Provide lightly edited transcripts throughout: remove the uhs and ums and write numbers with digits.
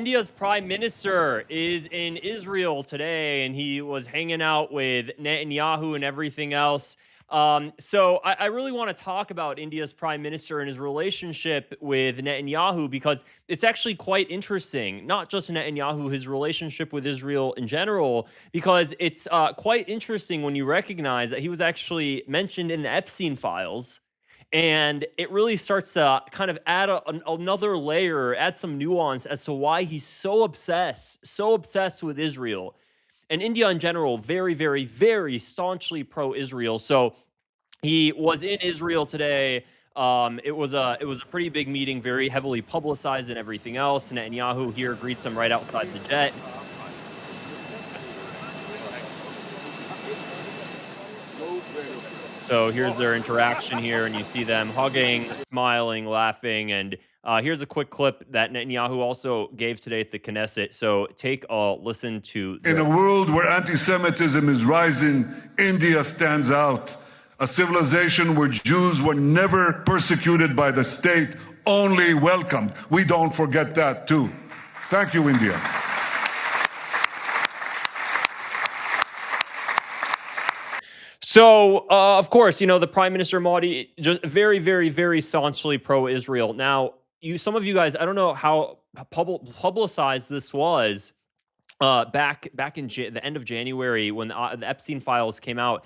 India's prime minister is in Israel today, and he was hanging out with Netanyahu and everything else. So I really want to talk about India's prime minister and his relationship with Netanyahu because it's actually quite interesting. Not just Netanyahu, his relationship with Israel in general, because it's quite interesting when you recognize that he was actually mentioned in the Epstein files, and it really starts to kind of add another layer, add some nuance as to why he's so obsessed with Israel and India in general. Very, very, very staunchly pro-Israel. So he was in Israel today. It was a pretty big meeting, very heavily publicized and everything else. Netanyahu here greets him right outside the jet. So here's their interaction here, and you see them hugging, smiling, laughing. And here's a quick clip that Netanyahu also gave today at the Knesset. So take a listen to this. In a world where anti-Semitism is rising, India stands out. A civilization where Jews were never persecuted by the state, only welcomed. We don't forget that, too. Thank you, India. So, of course, the Prime Minister Modi, just very, very, very staunchly pro-Israel. Now, some of you guys, I don't know how publicized this was back in the end of January when the Epstein files came out.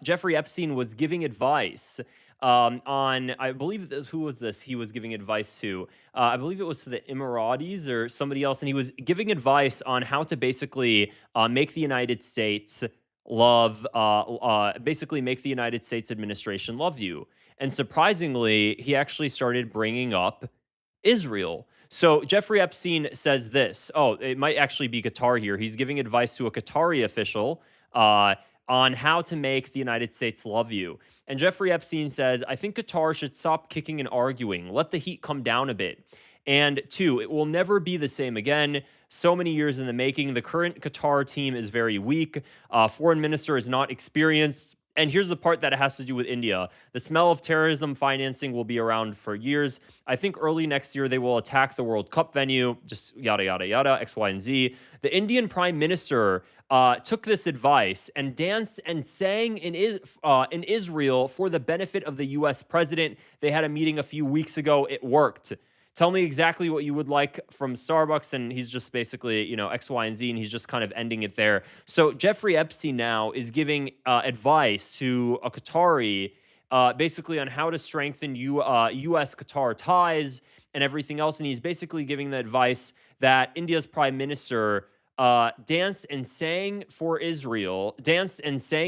Jeffrey Epstein was giving advice on, I believe, who was this he was giving advice to? I believe it was to the Emiratis or somebody else, and he was giving advice on how to basically make the United States basically make the United States administration love you. And surprisingly, he actually started bringing up Israel. So Jeffrey Epstein says this. Oh, it might actually be Qatar here. He's giving advice to a Qatari official on how to make the United States love you. And Jeffrey Epstein says, I think Qatar should stop kicking and arguing. Let the heat come down a bit. And two, it will never be the same again. So many years in the making. The current Qatar team is very weak. Foreign minister is not experienced. And here's the part that it has to do with India. The smell of terrorism financing will be around for years. I think early next year they will attack the World Cup venue, just yada, yada, yada, X, Y, and Z. The Indian prime minister took this advice and danced and sang in Israel for the benefit of the U.S. president. They had a meeting a few weeks ago. It worked. Tell me exactly what you would like from Starbucks. And he's just basically, X, Y, and Z, and he's just kind of ending it there. So Jeffrey Epstein now is giving advice to a Qatari basically on how to strengthen U.S.-Qatar ties and everything else. And he's basically giving the advice that India's prime minister danced and sang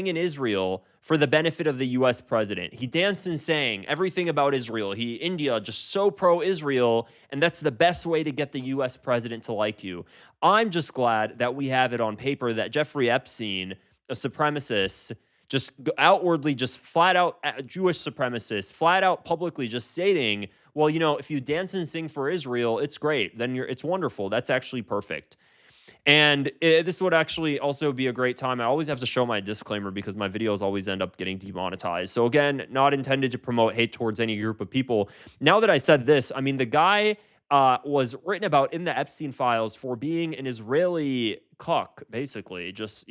in Israel for the benefit of the U.S. president. He danced and sang everything about Israel. India, just so pro-Israel, and that's the best way to get the U.S. president to like you. I'm just glad that we have it on paper that Jeffrey Epstein, a supremacist, just outwardly, just flat out Jewish supremacist, flat out publicly just stating, well, if you dance and sing for Israel, it's great. Then it's wonderful. That's actually perfect. And this would actually also be a great time. I always have to show my disclaimer because my videos always end up getting demonetized. So again, not intended to promote hate towards any group of people. Now that I said this, I mean, the guy was written about in the Epstein files for being an Israeli cuck, basically, just,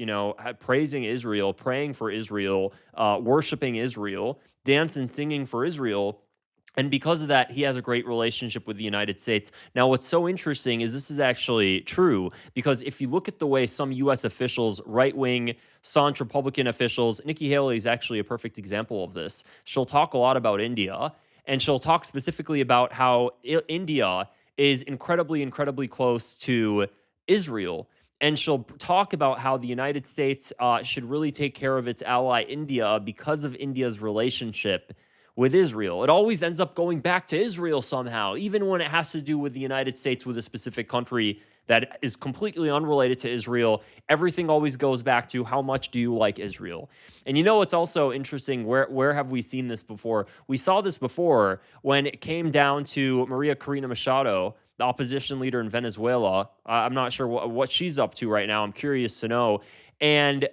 praising Israel, praying for Israel, worshiping Israel, dance and singing for Israel. And because of that, he has a great relationship with the United States. Now, what's so interesting is this is actually true, because if you look at the way some U.S. officials, right-wing, staunch Republican officials, Nikki Haley is actually a perfect example of this. She'll talk a lot about India, and she'll talk specifically about how India is incredibly, incredibly close to Israel. And she'll talk about how the United States should really take care of its ally India because of India's relationship with Israel. It always ends up going back to Israel somehow, even when it has to do with the United States, with a specific country that is completely unrelated to Israel. Everything always goes back to how much do you like Israel? And it's also interesting, where have we seen this before? We saw this before when it came down to Maria Corina Machado, the opposition leader in Venezuela. I'm not sure what she's up to right now. I'm curious to know. And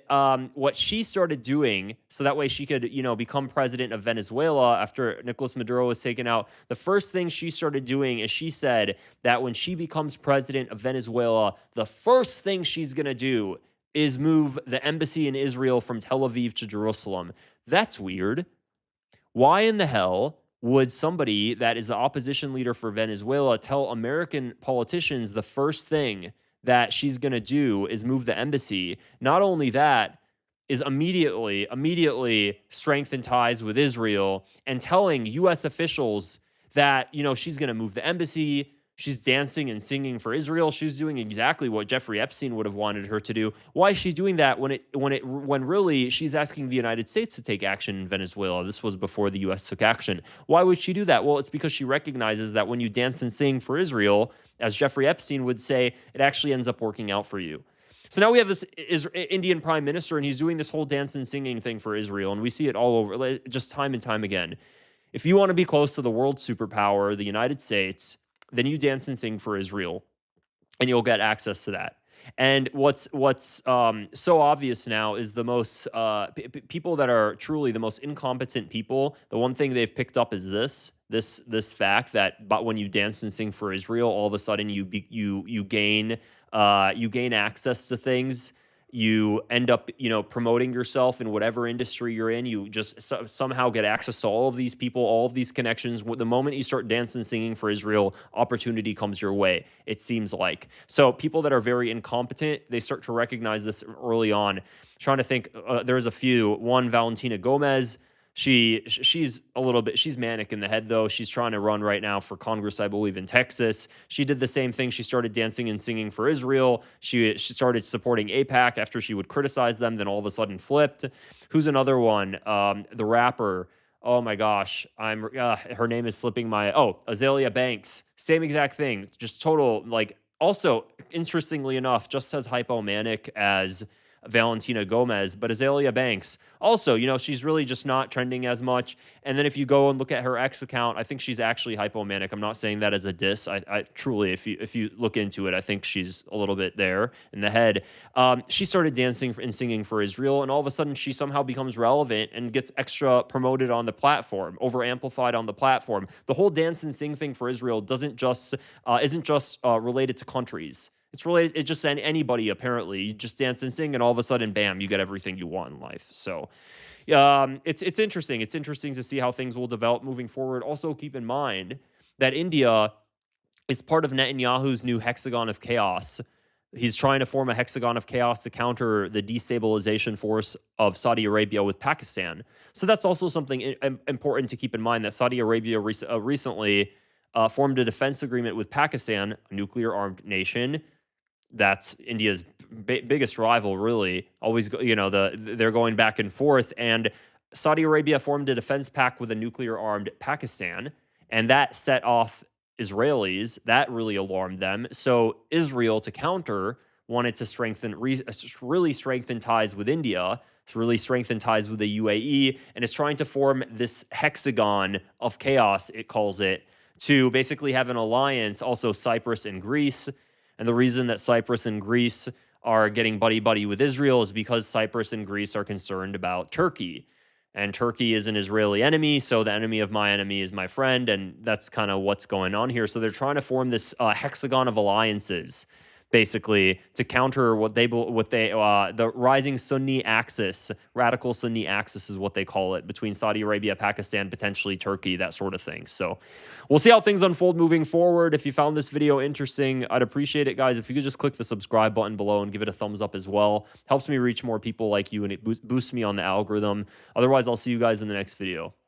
what she started doing, so that way she could, become president of Venezuela after Nicolas Maduro was taken out. The first thing she started doing is she said that when she becomes president of Venezuela, the first thing she's going to do is move the embassy in Israel from Tel Aviv to Jerusalem. That's weird. Why in the hell would somebody that is the opposition leader for Venezuela tell American politicians the first thing that she's going to do is move the embassy? Not only that, is immediately strengthen ties with Israel and telling US officials that, she's going to move the embassy. She's dancing and singing for Israel. She's doing exactly what Jeffrey Epstein would have wanted her to do. Why is she doing that when really she's asking the United States to take action in Venezuela? This was before the US took action. Why would she do that? Well, it's because she recognizes that when you dance and sing for Israel, as Jeffrey Epstein would say, it actually ends up working out for you. So now we have this Indian prime minister, and he's doing this whole dance and singing thing for Israel, and we see it all over, just time and time again. If you want to be close to the world superpower, the United States, then you dance and sing for Israel, and you'll get access to that. And what's so obvious now is the most people that are truly the most incompetent people. The one thing they've picked up is this fact that, but when you dance and sing for Israel, all of a sudden you gain access to things. You end up, promoting yourself in whatever industry you're in. You just somehow get access to all of these people, all of these connections. The moment you start dancing, singing for Israel, opportunity comes your way, it seems like. So people that are very incompetent, they start to recognize this early on. Trying to think, there's a few. One, Valentina Gomez. She's manic in the head, though. She's trying to run right now for Congress, I believe, in Texas. She did the same thing. She started dancing and singing for Israel. She started supporting AIPAC after she would criticize them, then all of a sudden flipped. Who's another one? The rapper. Oh my gosh, her name is slipping my. Azalea Banks. Same exact thing. Just total, also, interestingly enough, just as hypomanic as Valentina Gomez, but Azalea Banks also, she's really just not trending as much. And then if you go and look at her X account, I think she's actually hypomanic. I'm not saying that as a diss. I truly, if you look into it, I think she's a little bit there in the head. She started dancing and singing for Israel, and all of a sudden she somehow becomes relevant and gets extra promoted on the platform, over amplified on the platform. The whole dance and sing thing for Israel isn't just related to countries. It's related. It's just anybody, apparently. You just dance and sing, and all of a sudden, bam, you get everything you want in life. So, it's interesting. It's interesting to see how things will develop moving forward. Also, keep in mind that India is part of Netanyahu's new hexagon of chaos. He's trying to form a hexagon of chaos to counter the destabilization force of Saudi Arabia with Pakistan. So that's also something important to keep in mind, that Saudi Arabia recently formed a defense agreement with Pakistan, a nuclear-armed nation. That's India's biggest rival, really. Always, they're going back and forth. And Saudi Arabia formed a defense pact with a nuclear-armed Pakistan, and that set off Israelis. That really alarmed them. So Israel, to counter, wanted to really strengthen ties with India, to really strengthen ties with the UAE, and is trying to form this hexagon of chaos, it calls it, to basically have an alliance, also Cyprus and Greece. And the reason that Cyprus and Greece are getting buddy-buddy with Israel is because Cyprus and Greece are concerned about Turkey. And Turkey is an Israeli enemy, so the enemy of my enemy is my friend, and that's kind of what's going on here. So they're trying to form this hexagon of alliances, basically, to counter the rising Sunni axis, radical Sunni axis is what they call it, between Saudi Arabia, Pakistan, potentially Turkey, that sort of thing. So we'll see how things unfold moving forward. If you found this video interesting, I'd appreciate it, guys, if you could just click the subscribe button below and give it a thumbs up as well. Helps me reach more people like you, and it boosts me on the algorithm. Otherwise, I'll see you guys in the next video.